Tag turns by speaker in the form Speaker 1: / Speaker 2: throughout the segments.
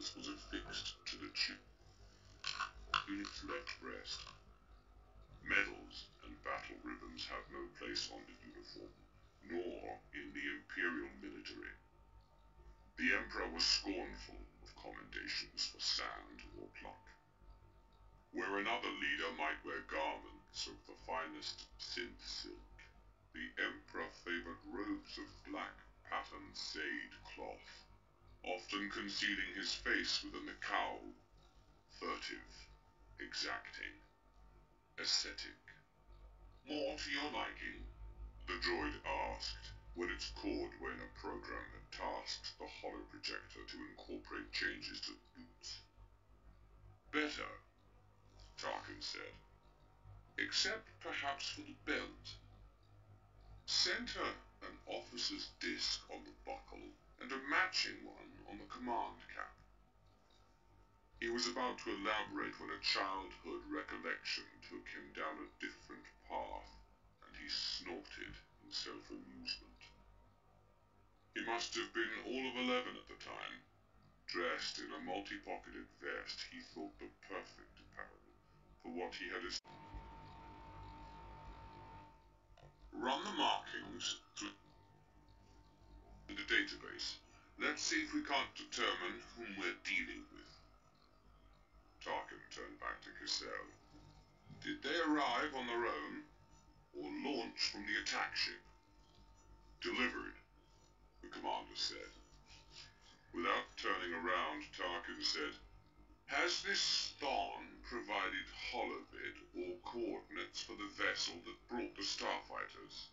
Speaker 1: face was affixed to the chip in its left breast. Medals and battle ribbons have no place on the uniform, nor in the Imperial military. The Emperor was scornful of commendations for sand or pluck. Where another leader might wear garments of the finest synth silk, the Emperor favored robes of black patterned sade cloth, often concealing his face within the cowl, furtive, exacting, ascetic. More to your liking? The droid asked, when its Cordwainer program had tasked the holoprojector to incorporate changes to the boots. Better, Tarkin said, except perhaps for the belt. Center an officer's disc on the buckle and a matching one on the command cap. He was about to elaborate when a childhood recollection took him down a different path, and he snorted in self-amusement. He must have been all of 11 at the time, dressed in a multi-pocketed vest he thought the perfect apparel for what he had run the markings through the database. Let's see if we can't determine whom we're dealing with. Tarkin turned back to Cassell. Did they arrive on their own, or launch from the attack ship? Delivered, the commander said. Without turning around, Tarkin said, has this Thon provided holobit or coordinates for the vessel that brought the starfighters?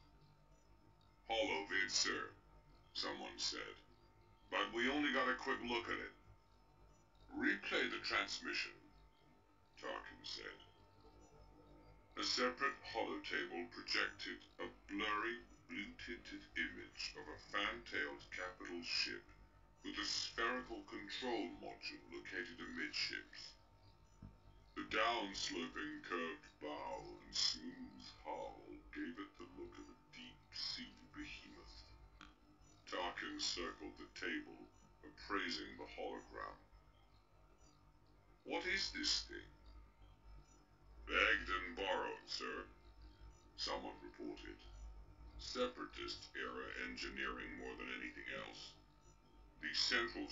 Speaker 1: Holovid, sir, someone said. But we only got a quick look at it. Replay the transmission, Tarkin said. A separate holotable projected a blurry, blue-tinted image of a fan-tailed capital ship with a spherical control module located amidships. The down-sloping curved bow and smooth hull gave it the look of a deep-sea behemoth. Tarkin circled the table, appraising the hologram. What is this thing? Begged and borrowed, sir, someone reported. Separatist-era engineering more than anything else. The central...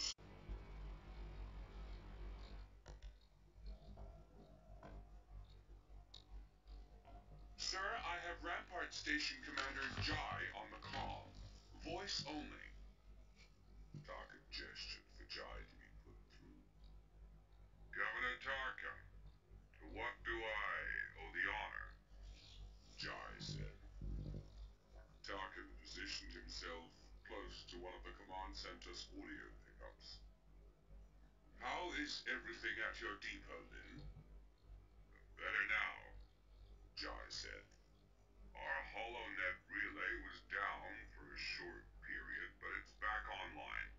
Speaker 1: Sir, I have Rampart Station Commander Jai on the comm. Voice only. Tarkin gestured for Jai to be put through. Governor Tarkin, to what do I owe the honor? Jai said. Tarkin positioned himself close to one of the command center's audio pickups. How is everything at your depot, Lin? Better now, Jai said. Our HoloNet relay was down for a short period, but it's back online.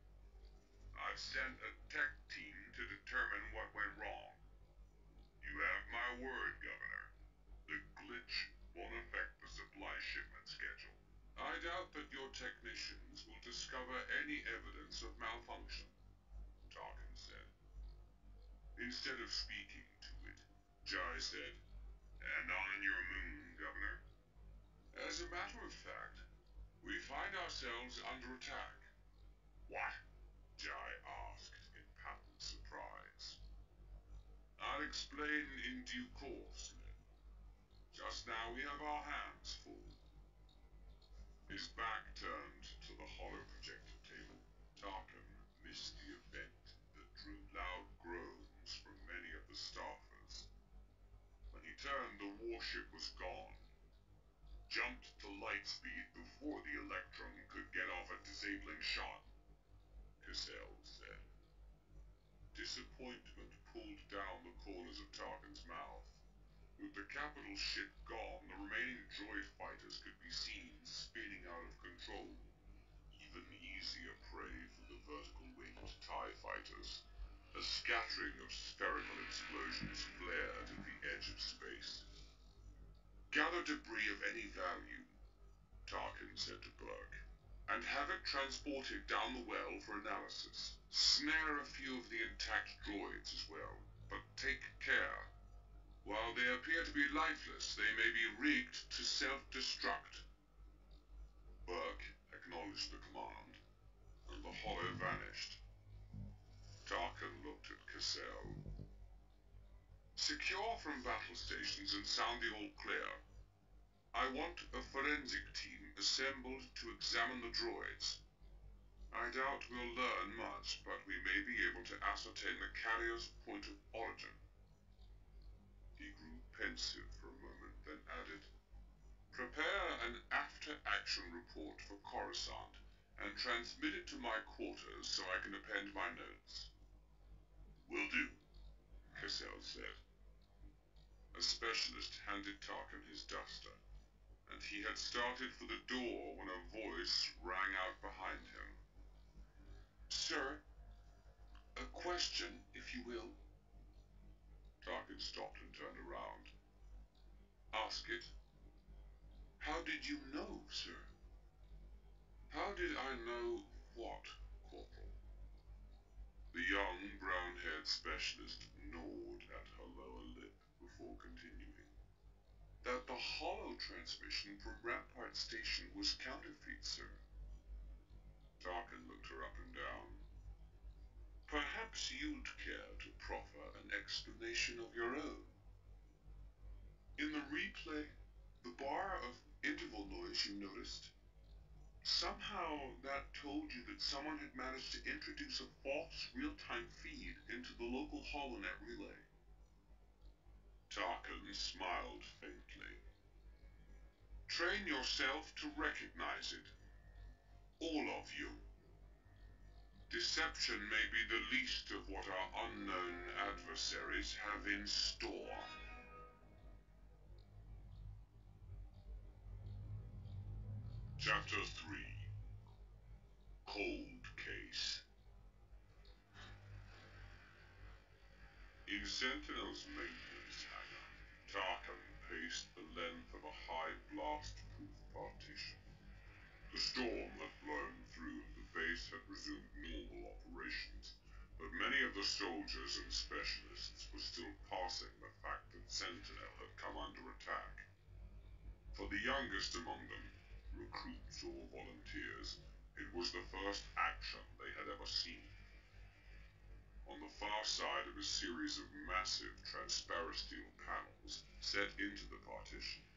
Speaker 1: I've sent a tech team to determine what went wrong. You have my word, Governor. The glitch won't affect the supply shipment schedule. I doubt that your technicians will discover any evidence of malfunction, Tarkin said. Instead of speaking to it, Jai said, and on your moon, Governor. As a matter of fact, we find ourselves under attack. What? Jai asked in patent surprise. I'll explain in due course, Lin. Just now we have our hands full. His back turned to the holoprojector table. Tarkin missed the event that drew loud groans from many of the staffers. When he turned, the warship was gone. Jumped to light speed before the Electron could get off a disabling shot, Cassell said. Disappointment pulled down the corners of Tarkin's mouth. With the capital ship gone, the remaining droid fighters could be seen spinning out of control. Even easier prey for the vertical-winged TIE fighters. A scattering of spherical explosions flared at the edge of space. Gather debris of any value, Tarkin said to Burke. and have it transported down the well for analysis. Snare a few of the intact droids as well, but take care. While they appear to be lifeless, they may be rigged to self-destruct. Burke acknowledged the command, and the hollow vanished. Tarkin looked at Cassell. Secure from battle stations and sound the all clear. I want a forensic team assembled to examine the droids. I doubt we'll learn much, but we may be able to ascertain the carrier's point of origin. He grew pensive for a moment, then added, prepare an after-action report for Coruscant and transmit it to my quarters so I can append my notes. Will do, Cassell said. A specialist handed Tarkin his duster, and he had started for the door when a voice rang out behind him. Sir, a question, if you will. Tarkin stopped and turned around. Ask it. How did you know, sir? How did I know what, Corporal? The young, brown-haired specialist gnawed at her lower lip before continuing. That the hollow transmission from Rampart Station was counterfeit, sir. Tarkin looked her up and down. Perhaps you'd care to proffer an explanation of your own. In the replay, the bar of interval noise you noticed, somehow that told you that someone had managed to introduce a false real-time feed into the local HoloNet relay. Tarkin smiled faintly. Train yourself to recognize it. All of you. Deception may be the least of what our unknown adversaries have in store. Chapter 3. Cold Case. In Sentinel's maintenance hangar, Tarkin paced the length of a high blast-proof partition. The storm had blown through and the base had resumed normal operations, but many of the soldiers and specialists were still parsing the fact that Sentinel had come under attack. For the youngest among them, recruits or volunteers, it was the first action they had ever seen. On the far side of a series of massive transparent steel panels set into the partition,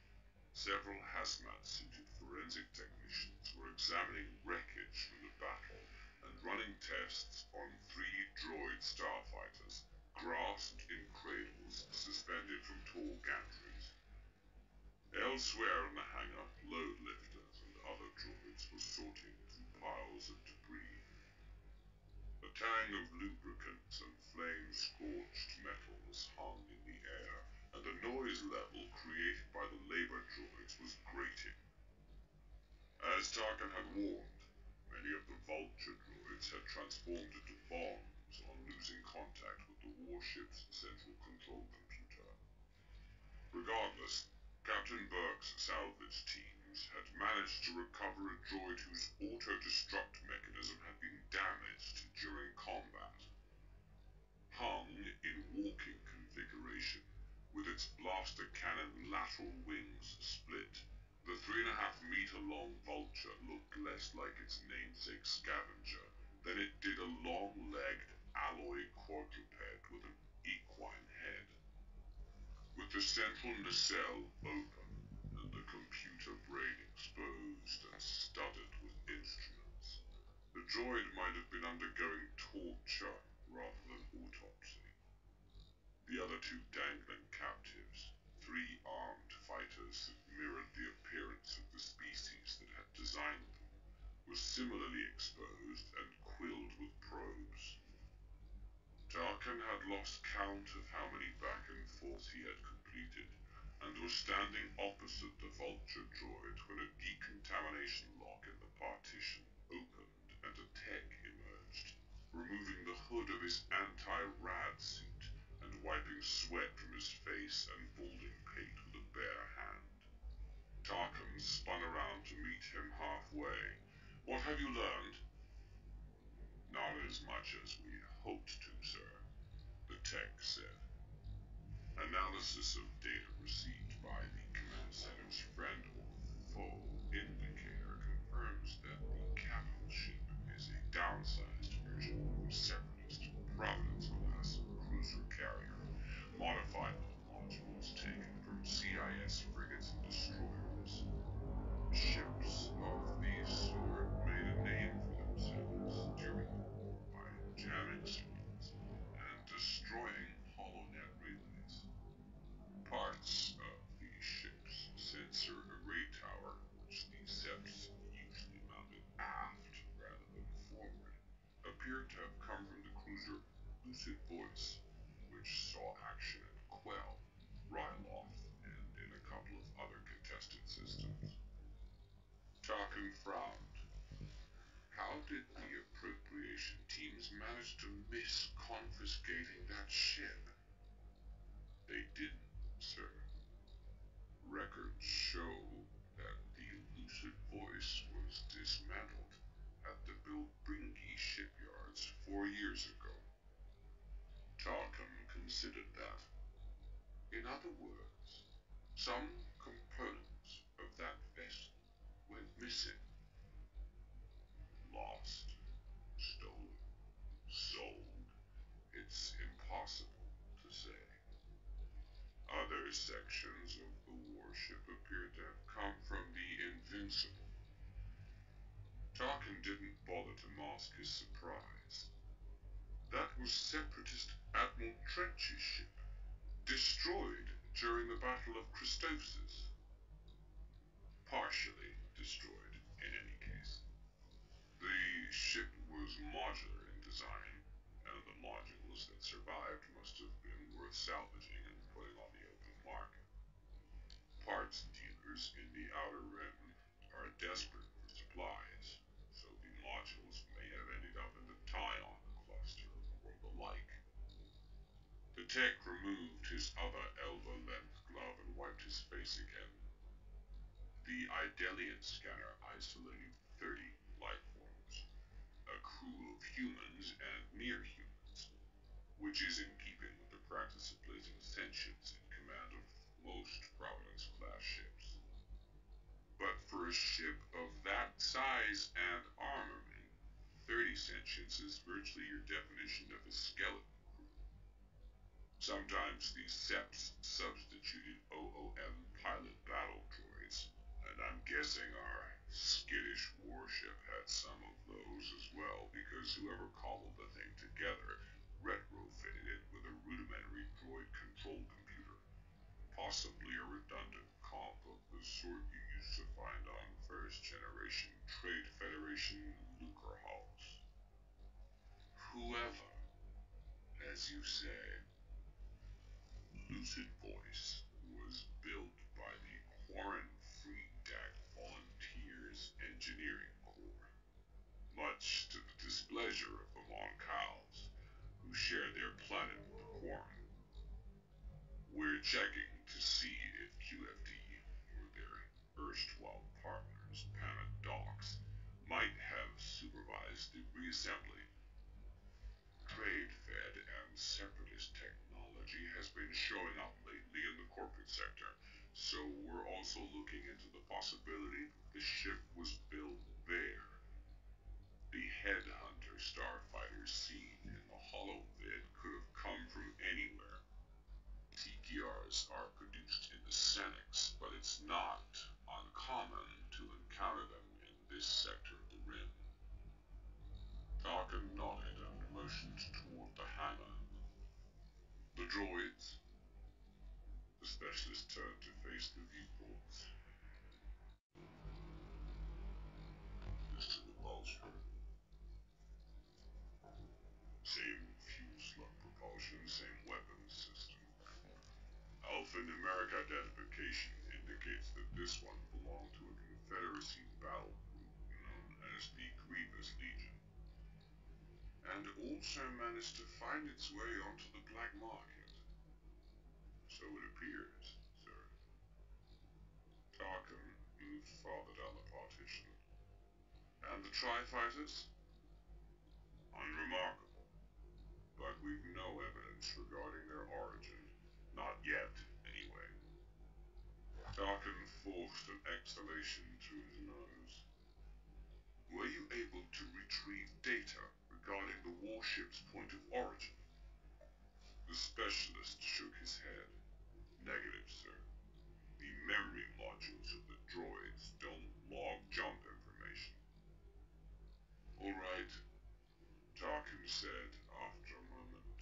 Speaker 1: several hazmat-suited forensic technicians were examining wreckage from the battle and running tests on 3 droid starfighters grasped in cradles suspended from tall gantries. Elsewhere in the hangar, load lifters and other droids were sorting through piles of debris. A tang of lubricants and flame-scorched metals hung in the air, and the noise level created by the labor droids was grating. As Tarkin had warned, many of the vulture droids had transformed into bombs on losing contact with the warship's central control computer. Regardless, Captain Burke's salvage teams had managed to recover a droid whose auto-destruct mechanism had been damaged during combat. Hung in walking configuration, with its blaster cannon lateral wings split, the 3.5-meter-long vulture looked less like its namesake scavenger than it did a long-legged alloy quadruped with an equine head. With the central nacelle open and the computer brain exposed and studded with instruments, the droid might have been undergoing torture rather than autopsy. The other 2 dangling captives, 3 armed fighters that mirrored the appearance of the species that had designed them, were similarly exposed and quilled with probes. Tarkin had lost count of how many back and forths he had completed, and was standing opposite the vulture droid when a decontamination lock in the partition opened and a tech emerged, removing the hood of his anti-rad suit and wiping sweat from his face and balding pate with a bare hand. Tarkin spun around to meet him halfway, What have you learned? Not as much as we hoped to, sir, the tech said. Analysis of data received by the command center's friend or foe indicator confirms that the capital ship is a downsized version of a separatist Providence-class cruiser carrier, modified with modules taken from CIS frigates and destroyers. Ships of the sort made a name for themselves during the war by jamming signals and destroying holonet relays. Parts of the ship's sensor array tower, which the Seps usually mounted aft rather than forward, appeared to have come from the cruiser Lucid Voice, which saw action at Quell, Ryloth, and in a couple of other contested systems. Tarkin frowned. How did the appropriation teams manage to miss confiscating that ship? They didn't, sir. Records show that the Lucid Voice was dismantled at the Bilbringi shipyards 4 years ago. Tarkin considered that. In other words, some components of that vessel went missing. Lost, stolen, sold. It's impossible to say. Other sections of the warship appear to have come from the Invincible. Tarkin didn't bother to mask his surprise. That was Separatist Admiral Trench's ship, destroyed during the Battle of Christophsis. Partially destroyed, in any case. The ship was modular in design, and the modules that survived must have been worth salvaging and putting on the open market. Parts dealers in the Outer Rim are desperate for supplies, so the modules may have ended up in the Tyon cluster or the like. The tech removed his other elbow-length glove and wiped his face again. The Idelian scanner isolated 30 life forms, a crew of humans and near-humans, which is in keeping with the practice of placing sentients in command of most Providence-class ships. But for a ship of that size and armament, 30 sentients is virtually your definition of a skeleton crew. Sometimes these Seps substituted OOM pilot battle droids, and I'm guessing our skittish warship had some of those as well, because whoever cobbled the thing together retrofitted it with a rudimentary droid control computer, possibly a redundant comp of the sort you used to find on first-generation Trade Federation lucre hulls. Whoever, as you say, Lucid Voice was built by the Quarren Freedak Volunteers Engineering Corps, much to the displeasure of the Mon Cals, who share their planet with the Quarren. We're checking to see if QFD, or their erstwhile partners, Panadox, might have supervised the reassembly. Trade-fed and separatist technology has been showing up lately in the corporate sector, so we're also looking into the possibility that the ship was built there. The headhunter starfighters seen in the holovid could have come from anywhere. TTRs are produced in the Senex, but it's not uncommon to encounter them in this sector of the Rim. Tarkin nodded and motioned toward the hangar. The droids. The specialist turned to face the viewport. This to the vulture. Same fuel slug propulsion, same weapons system. Alphanumeric identification indicates that this one belonged to a Confederacy battle group known as the Grievous Legion, and also managed to find its way onto the black market. So it appears, sir. Tarkin moved farther down the partition, and And the Tri-Fighters? Unremarkable, but we've no evidence regarding their origin. Not yet, anyway. Tarkin forced an exhalation through his nose. Were you able to retrieve data regarding the warship's point of origin? The specialist shook his head. Negative, sir. The memory modules of the droids don't log jump information. All right, Tarkin said after a moment.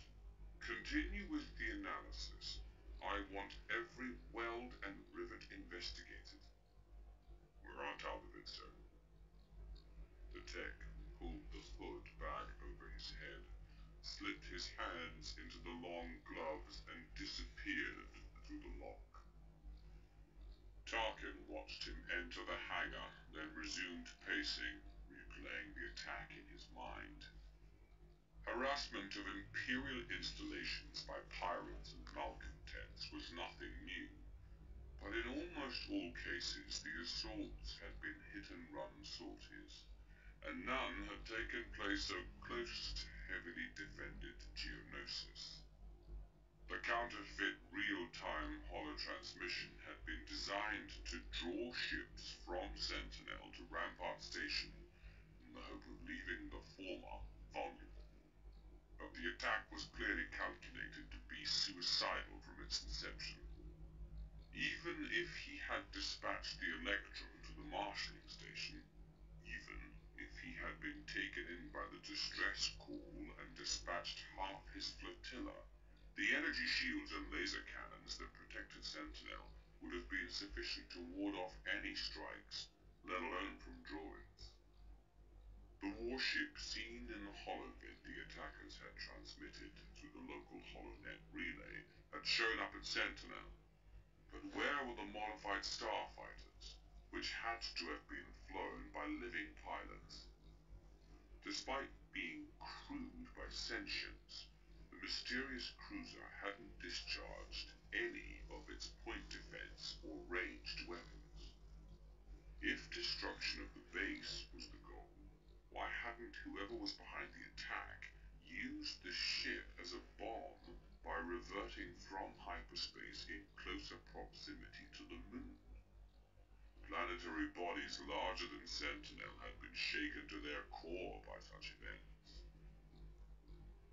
Speaker 1: Continue with the analysis. I want every weld and rivet investigated. We're on top of it, sir. The tech pulled the hood back over his head, slipped his hands into the long gloves, and disappeared through the lock. Tarkin watched him enter the hangar, then resumed pacing, replaying the attack in his mind. Harassment of Imperial installations by pirates and malcontents was nothing new, but in almost all cases the assaults had been hit-and-run sorties, and none had taken place so close to heavily defended Geonosis. The counterfeit real-time holotransmission had been designed to draw ships from Sentinel to Rampart Station in the hope of leaving the former vulnerable. But the attack was clearly calculated to be suicidal from its inception. Even if he had dispatched the Electrum to the marshalling station, even if he had been taken in by the distress call and dispatched half his flotilla, the energy shields and laser cannons that protected Sentinel would have been sufficient to ward off any strikes, let alone from droids. The warship seen in the holovid the attackers had transmitted through the local holonet relay had shown up at Sentinel, but where were the modified starfighters, which had to have been flown by living pilots? Despite being crewed by sentients, the mysterious cruiser hadn't discharged any of its point defense or ranged weapons. If destruction of the base was the goal, why hadn't whoever was behind the attack used the ship as a bomb by reverting from hyperspace in closer proximity to the moon? Planetary bodies larger than Sentinel had been shaken to their core by such events.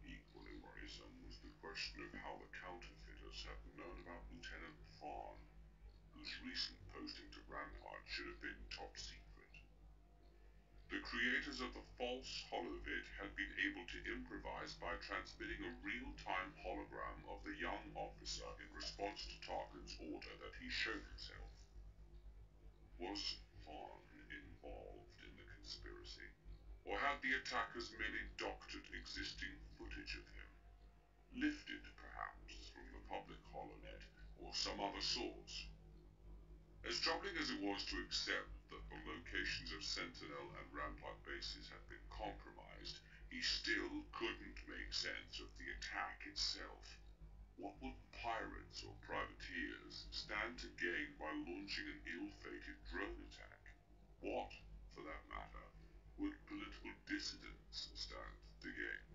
Speaker 1: Equally worrisome was the question of how the counterfeiters had known about Lieutenant Thrawn, whose recent posting to Rampart should have been top secret. The creators of the false holovid had been able to improvise by transmitting a real-time hologram of the young officer in response to Tarkin's order that he show himself. Was Thrawn involved in the conspiracy? Or had the attackers merely doctored existing footage of him, lifted perhaps from the public holonet or some other source? As troubling as it was to accept that the locations of Sentinel and Rampart bases had been compromised, he still couldn't make sense of the attack itself. What would pirates or privateers stand to gain by launching an ill-fated drone attack? What, for that matter, would political dissidents stand to gain?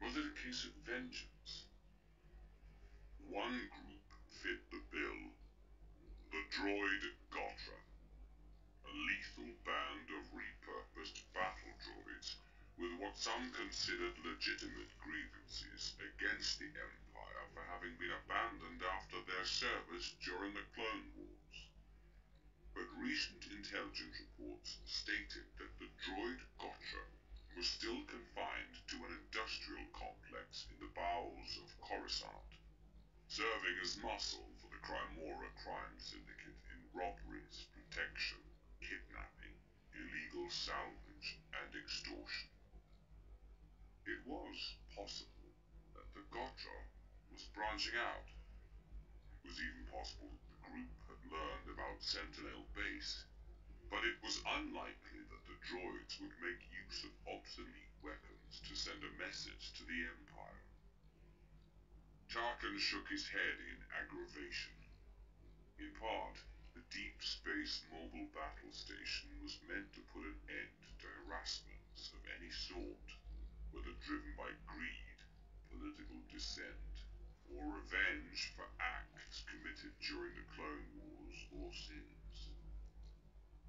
Speaker 1: Was it a case of vengeance? One group fit the bill. The droid Gotra, a lethal band of repurposed battle droids with what some considered legitimate grievances against the Empire for having been abandoned after their service during the Clone Wars. But recent intelligence reports stated that the droid Gotra was still confined to an industrial complex in the bowels of Coruscant, serving as muscle for the Crimora crime syndicate in robberies, protection, kidnapping, illegal salvage, and extortion. It was possible that the Gotra was branching out. It was even possible that the group had learned about Sentinel Base, but it was unlikely that the droids would make use of obsolete weapons to send a message to the Empire. Tarkin shook his head in aggravation. In part, the deep space base mobile battle station was meant to put an end to harassments of any sort, whether driven by greed, political dissent, or revenge for acts committed during the Clone Wars or since.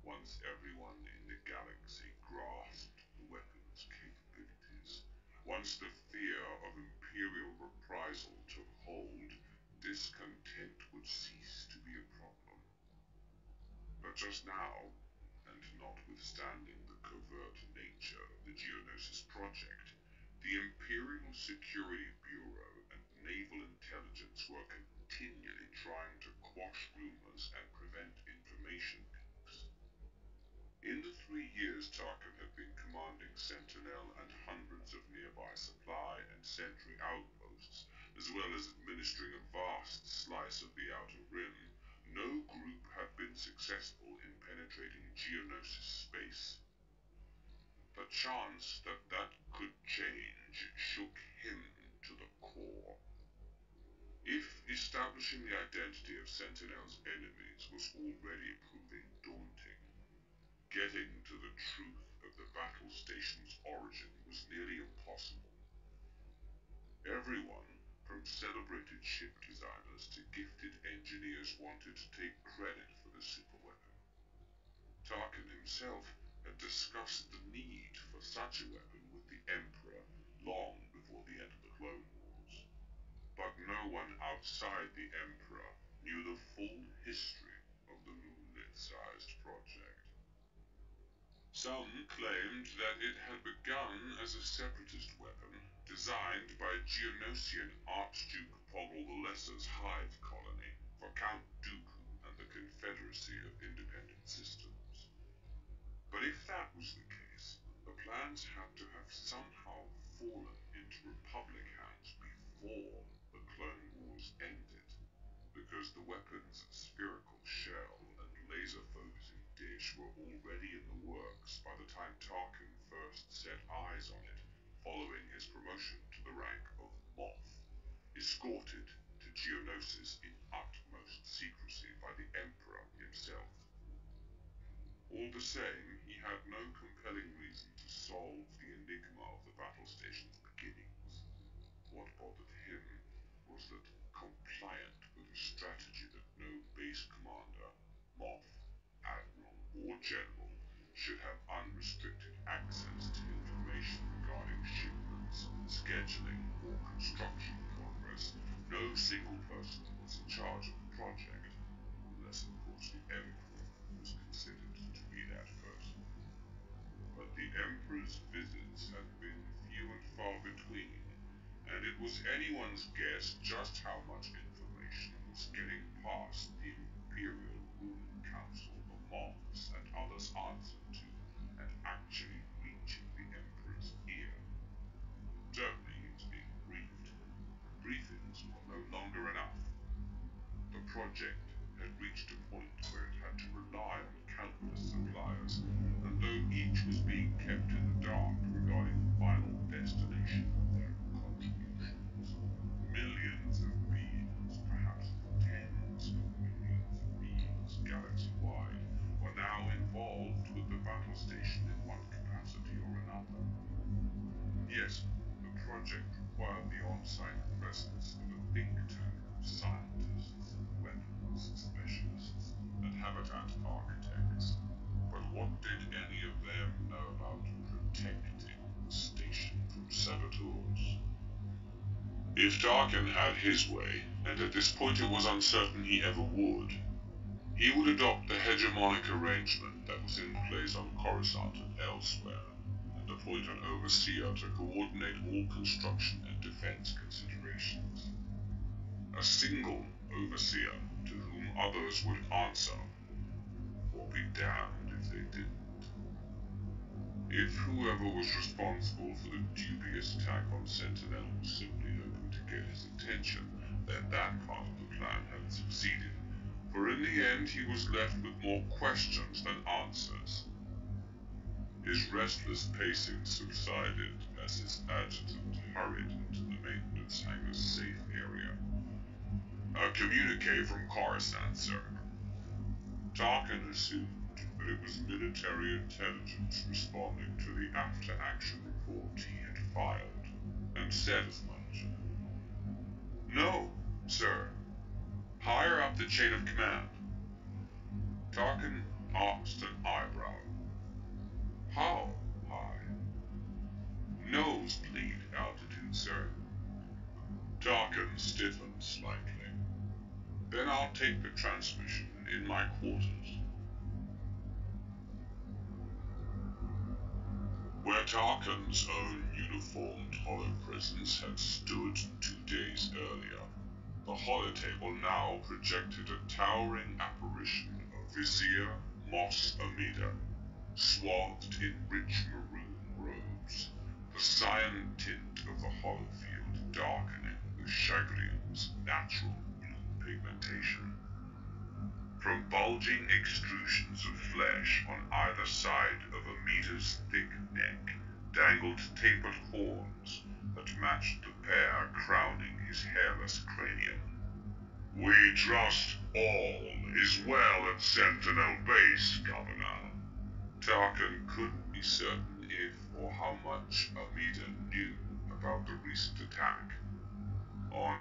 Speaker 1: Once everyone in the galaxy grasped the weapon's capabilities, once the fear of Imperial reprisal took hold, discontent would cease to be a problem. But just now, and notwithstanding the covert nature of the Geonosis project, the Imperial Security Bureau and Naval Intelligence were continually trying to quash rumors and prevent information leaks. In the 3 years Tarkin had been commanding Sentinel and hundreds of nearby supply and sentry outposts, as well as administering a vast slice of the Outer Rim, no group had been successful in penetrating Geonosis space. The chance that that could change shook him to the core. If establishing the identity of Sentinel's enemies was already proving daunting, getting to the truth of the battle station's origin was nearly impossible. Everyone, from celebrated ship designers to gifted engineers, wanted to take credit for the superweapon. Tarkin himself had discussed the need for such a weapon with the Emperor long before the end of the Clone Wars. But no one outside the Emperor knew the full history of the moonlit-sized project. Some claimed that it had begun as a separatist weapon designed by Geonosian Archduke Poggle the Lesser's hive colony for Count Dooku and the Confederacy of Independent Systems. But if that was the case, the plans had to have somehow fallen into Republic hands before the Clone Wars ended, because the weapon's spherical shell and laser-focusing dish were already in the works by the time Tarkin first set eyes on it, following his promotion to the rank of Moff, escorted to Geonosis in utmost secrecy by the Emperor himself. All the same, he had no compelling reason to solve the enigma of the battle station's beginnings. What bothered him was that, compliant with a strategy that no base commander, Moff, Admiral, or General should have unrestricted access to information regarding shipments, scheduling, or construction progress, no single person was in charge of the project, unless of course the Emperor was considered to be that person. But the Emperor's visits had been few and far between, and it was anyone's guess just how much information was getting past the Imperial Ruling Council the Moffs and others answered to, and actually reaching the Emperor's ear. Certainly he was being briefed. Briefings were no longer enough. The project had reached a point where it had to rely on countless suppliers, and though each was being kept in the dark regarding the final destination of their contributions, millions of beings, perhaps tens of millions of beings galaxy-wide, were now involved with the battle station in one capacity or another. Yes, the project required the on-site presence of a think tank of scientists, weapons specialists, and habitat architects. But what did any of them know about protecting the station from saboteurs? If Tarkin had his way, and at this point it was uncertain he ever would, he would adopt the hegemonic arrangement that was in place on Coruscant and elsewhere, and appoint an overseer to coordinate all construction and defense considerations. A single overseer to whom others would answer, or be damned if they didn't. If whoever was responsible for the dubious attack on Sentinel was simply hoping to get his attention, then that part of the plan had succeeded, for in the end he was left with more questions than answers. His restless pacing subsided as his adjutant hurried into the maintenance hangar's safe area. A communique from Coruscant, sir. Tarkin assumed that it was military intelligence responding to the after-action report he had filed, and said as much. No, sir. Higher up the chain of command. Tarkin arched an eyebrow. How high? Nosebleed altitude, sir. Tarkin stiffened slightly. Then I'll take the transmission in my quarters. Where Tarkin's own uniformed holopresence had stood 2 days earlier, the holotable now projected a towering apparition of Vizier Mos Amida, swathed in rich maroon robes, the cyan tint of the holofield darkening with Chagrian's natural blue pigmentation. From bulging extrusions of flesh on either side of Amida's thick neck dangled tapered horns that matched the pair crowning his hairless cranium. We trust all is well at Sentinel Base, Governor. Tarkin couldn't be certain if or how much Amida knew about the recent attack. On